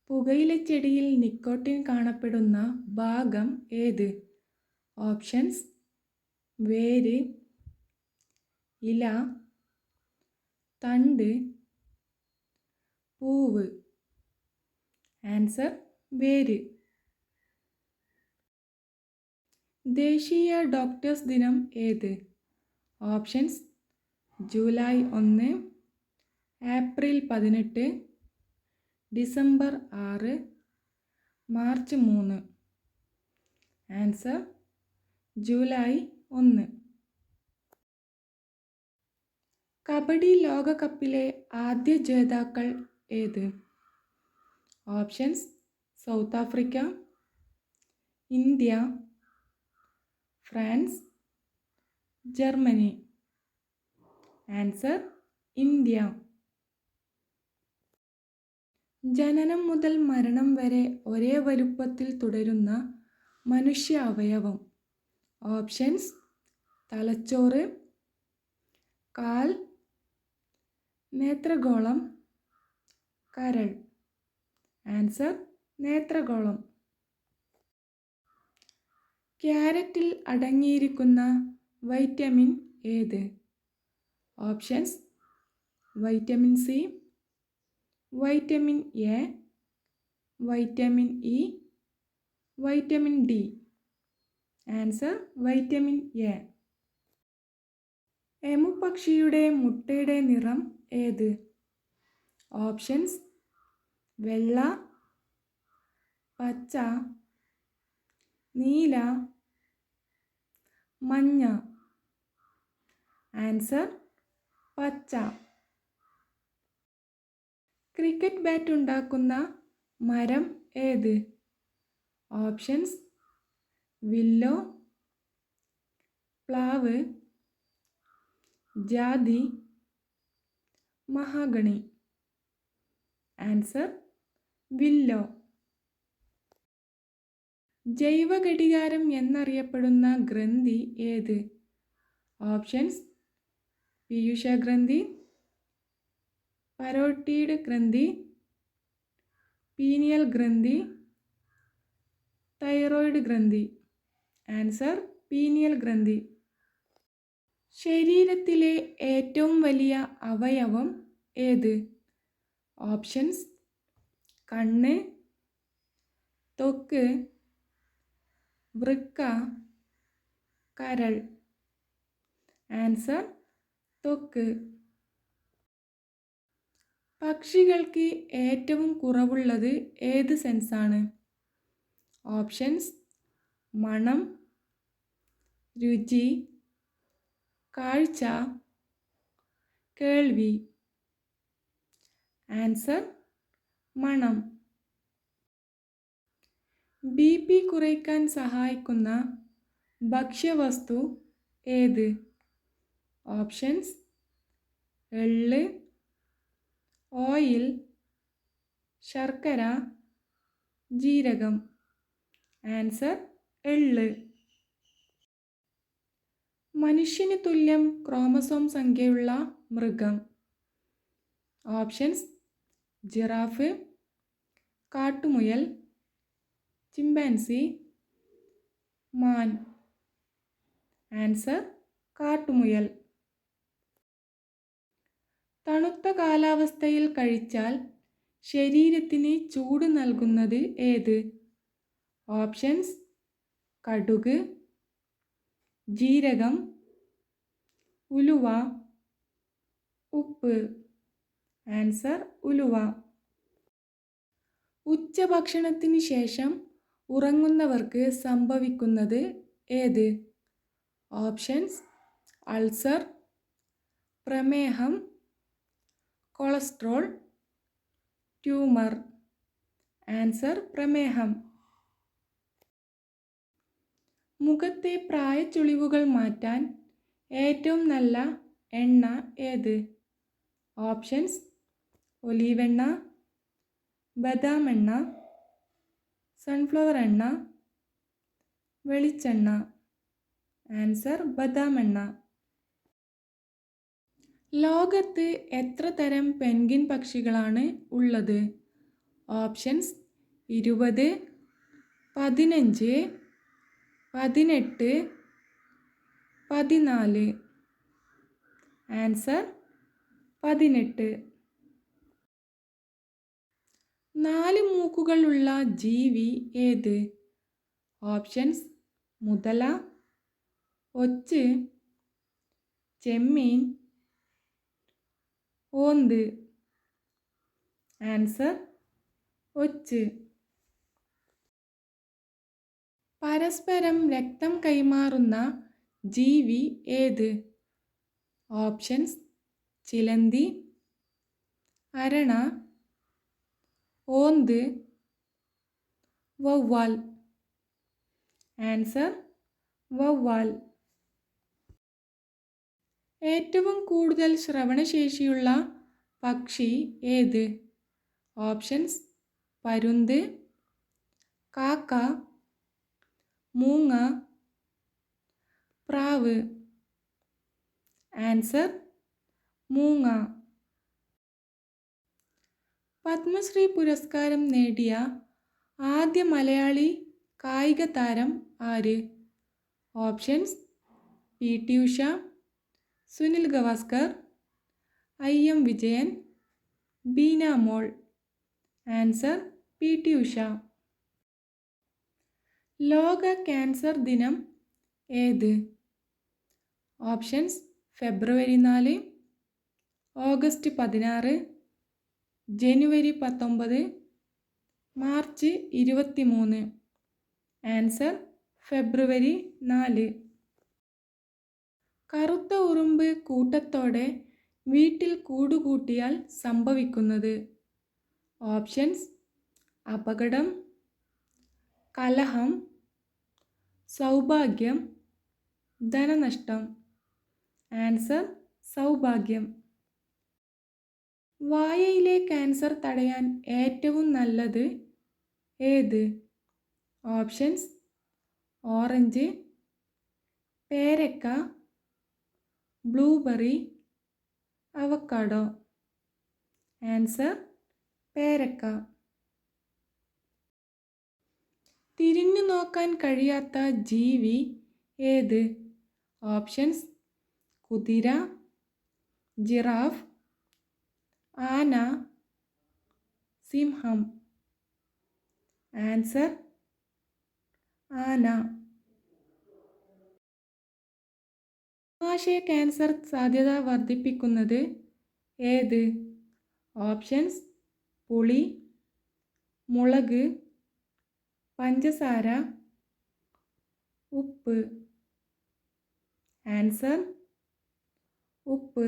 പുകയിലച്ചെടിയിൽ nicotine കാണപ്പെടുന്ന ഭാഗം ഏത്? ഓപ്ഷൻസ്: വേര്, ഇല, തണ്ട്, പൂവ്. ആൻസർ: വേര്. ദേശീയ ഡോക്ടേഴ്സ് ദിനം ഏത്? Options: July 1, April 18, December 6, March 3. Answer: July 1. Kabaddi ലോകകപ്പിലെ ആദ്യ ജേതാക്കൾ ഏത്? Options: south Africa, India, France, Germany. Answer: India. ജനനം മുതൽ മരണം വരെ ഒരേ വലുപ്പത്തിൽ തുടരുന്ന മനുഷ്യ അവയവം. ഓപ്ഷൻസ്: തലച്ചോറ്, കാൽ, നേത്രഗോളം, കരൾ. ആൻസർ: നേത്രഗോളം. ക്യാരറ്റിൽ അടങ്ങിയിരിക്കുന്ന വൈറ്റമിൻ ഏത്? Options: vitamin C, vitamin A, vitamin E, vitamin D. Answer: vitamin A. എമുപക്ഷിയുടെ മുട്ടയുടെ നിറം ഏത്? ഓപ്ഷൻസ്: വെള്ള, പച്ച, നീല, മഞ്ഞ. ആൻസർ: പച്ച. ക്രിക്കറ്റ് ബാറ്റ് ഉണ്ടാക്കുന്ന മരം ഏത്? ഓപ്ഷൻസ്: വില്ലോ, പ്ലാവ്, ജാതി, മഹാഗണി. Answer: willow. ജൈവഘടികാരം എന്നറിയപ്പെടുന്ന ഗ്രന്ഥി ഏത്? ഓപ്ഷൻസ്: പീയൂഷഗ്രന്ഥി, പരോട്ടീഡ് ഗ്രന്ഥി, പീനിയൽ ഗ്രന്ഥി, തൈറോയ്ഡ് ഗ്രന്ഥി. ആൻസർ: പീനിയൽ ഗ്രന്ഥി. ശരീരത്തിലെ ഏറ്റവും വലിയ അവയവം ഏത്? ഓപ്ഷൻസ്: കണ്ണ്, ത്വക്ക്, വൃക്ക, കരൾ. ആൻസർ: ത്വക്ക്. പക്ഷികൾക്ക് ഏറ്റവും കുറവുള്ളത് ഏത് സെൻസാണ്? ഓപ്ഷൻസ്: മണം, രുചി, കാഴ്ച, കേൾവി. ആൻസർ: മണം. ബി.പി കുറയ്ക്കാൻ സഹായിക്കുന്ന ഭക്ഷ്യവസ്തു ഏത്? ഓപ്ഷൻസ്: എള്ള്, ഓയിൽ, ശർക്കര, ജീരകം. ആൻസർ: എള്ള്. മനുഷ്യന് തുല്യം ക്രോമസോം സംഖ്യയുള്ള മൃഗം. ഓപ്ഷൻസ്: ജിറാഫ്, കാട്ടുമുയൽ, ചിമ്പാൻസി, മാൻ. ആൻസർ: കാട്ടുമുയൽ. തണുത്ത കാലാവസ്ഥയിൽ കഴിച്ചാൽ ശരീരത്തിന് ചൂട് നൽകുന്നത് ഏത്? ഓപ്ഷൻസ്: കടുക്, ജീരകം, ഉലുവ, ഉപ്പ്. ആൻസർ: ഉലുവ. ഉച്ചഭക്ഷണത്തിന് ശേഷം ഉറങ്ങുന്നവർക്ക് സംഭവിക്കുന്നത് ഏത്? ഓപ്ഷൻസ്: അൾസർ, പ്രമേഹം, കൊളസ്ട്രോൾ, ട്യൂമർ. ആൻസർ: പ്രമേഹം. മുഖത്തെ പ്രായച്ചുളിവുകൾ മാറ്റാൻ ഏറ്റവും നല്ല എണ്ണ ഏത്? ഓപ്ഷൻസ്: ഒലീവ് എണ്ണ, ബദാം എണ്ണ, സൺഫ്ലവർ എണ്ണ, വെളിച്ചെണ്ണ. ആൻസർ: ബദാം എണ്ണ. ലോകത്ത് എത്ര തരം പെൻഗ്വിൻ പക്ഷികളാണ് ഉള്ളത്? ഓപ്ഷൻസ് 20, 15, 18, 14. ആൻസർ 18. 4 മൂക്കുകളുള്ള ജീവി ഏത്? ഓപ്ഷൻസ് മുതല, ഒച്ച്, ചെമ്മീൻ, ഓന്ത്. ആൻസർ ഒച്ച്. പരസ്പരം രക്തം കൈമാറുന്ന ജീവി ഏത്? ഓപ്ഷൻസ് ചിലന്തി, അരണ, ഓന്ത്, വവ്വാൽ. ആൻസർ വവ്വാൽ. ഏറ്റവും കൂടുതൽ ശ്രവണശേഷിയുള്ള പക്ഷി ഏത്? ഓപ്ഷൻസ് പരുന്ത്, കാക്ക, മൂങ്ങ, പ്രാവ്. ആൻസർ മൂങ്ങ. പത്മശ്രീ പുരസ്കാരം നേടിയ ആദ്യ മലയാളി കായിക താരം ആര്? Options PT Usha, Sunil Gavaskar, IM Vijayan, Beena Mol. Answer PT Usha. ലോക ക്യാൻസർ ദിനം ഏത്? ഓപ്ഷൻസ് ഫെബ്രുവരി 4, ഓഗസ്റ്റ് 16, ജനുവരി 19, മാർച്ച് 23. ആൻസർ ഫെബ്രുവരി 4. കറുത്ത ഉറുമ്പ് കൂട്ടത്തോടെ വീട്ടിൽ കൂടുകൂട്ടിയാൽ സംഭവിക്കുന്നത്? ഓപ്ഷൻസ് അപകടം, കലഹം, സൗഭാഗ്യം, ധനനഷ്ടം. ആൻസർ സൗഭാഗ്യം. വായയിലെ ക്യാൻസർ തടയാൻ ഏറ്റവും നല്ലത് ഏത്? ഓപ്ഷൻസ് ഓറഞ്ച്, പേരക്ക, ബ്ലൂബെറി, അവക്കാഡോ. ആൻസർ പേരക്ക. തിരിഞ്ഞു നോക്കാൻ കഴിയാത്ത ജീവി ഏത്? ഓപ്ഷൻസ് കുതിര, ജിറാഫ്, ആന, സിംഹം. ആൻസർ ആന. ആമാശയ ക്യാൻസർ സാധ്യത വർദ്ധിപ്പിക്കുന്നത് ഏത്? ഓപ്ഷൻസ് പുളി, മുളക്, പഞ്ചസാര, ഉപ്പ്. ആൻസർ ഉപ്പ്.